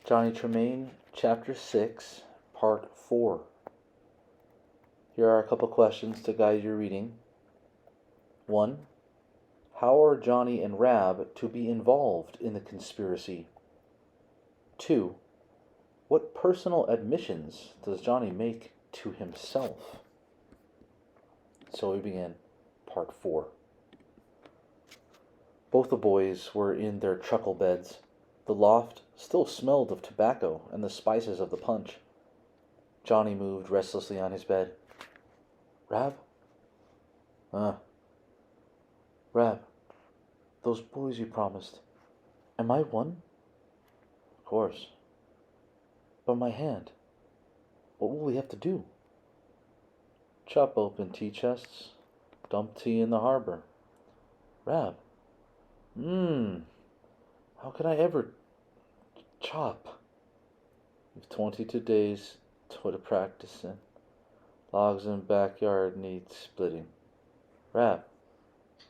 Johnny Tremain, Chapter 6, Part 4. Here are a couple questions to guide your reading. 1. How are Johnny and Rab to be involved in the conspiracy? 2. What personal admissions does Johnny make to himself? So we begin Part 4. Both the boys were in their truckle beds. The loft still smelled of tobacco and the spices of the punch. Johnny moved restlessly on his bed. Rab? Rab, those boys you promised. Am I one? Of course. But my hand. What will we have to do? Chop open tea chests. Dump tea in the harbor. Rab. How could I ever chop? You've 22 days to practice in. Logs in backyard need splitting. Rab.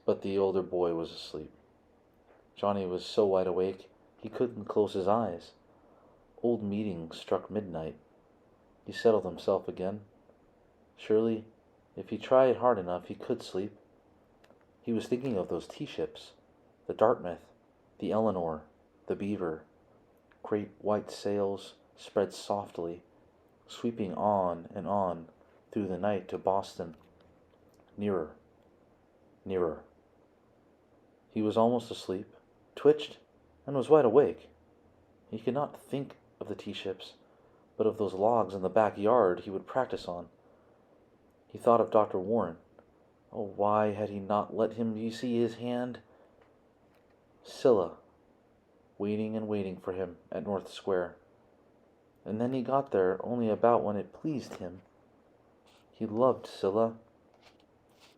But the older boy was asleep. Johnny was so wide awake he couldn't close his eyes. Old meeting struck midnight. He settled himself again. Surely, if he tried hard enough, he could sleep. He was thinking of those tea-ships, the Dartmouth, the Eleanor, the Beaver. Great white sails spread softly, sweeping on and on through the night to Boston. Nearer, nearer. He was almost asleep, twitched, and was wide awake. He could not think of the tea-ships, but of those logs in the backyard he would practice on. He thought of Dr. Warren. Oh, why had he not let him see his hand? Scylla, waiting and waiting for him at North Square. And then he got there only about when it pleased him. He loved Scylla.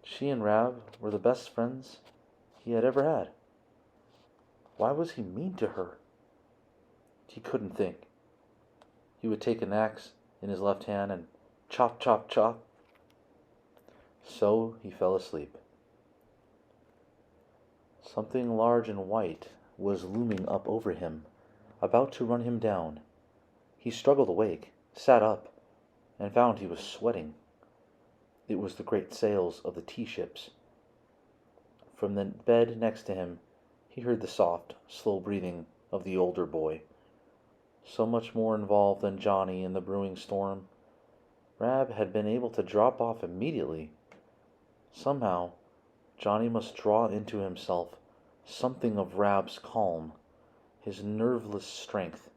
She and Rab were the best friends he had ever had. Why was he mean to her? He couldn't think. He would take an axe in his left hand and chop, chop, chop. So he fell asleep. Something large and white was looming up over him, about to run him down. He struggled awake, sat up, and found he was sweating. It was the great sails of the tea-ships. From the bed next to him, he heard the soft, slow breathing of the older boy. So much more involved than Johnny in the brewing storm. Rab had been able to drop off immediately. Somehow, Johnny must draw into himself something of Rab's calm, his nerveless strength.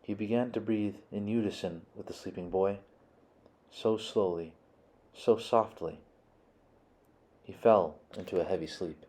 He began to breathe in unison with the sleeping boy, so slowly, so softly. He fell into a heavy sleep.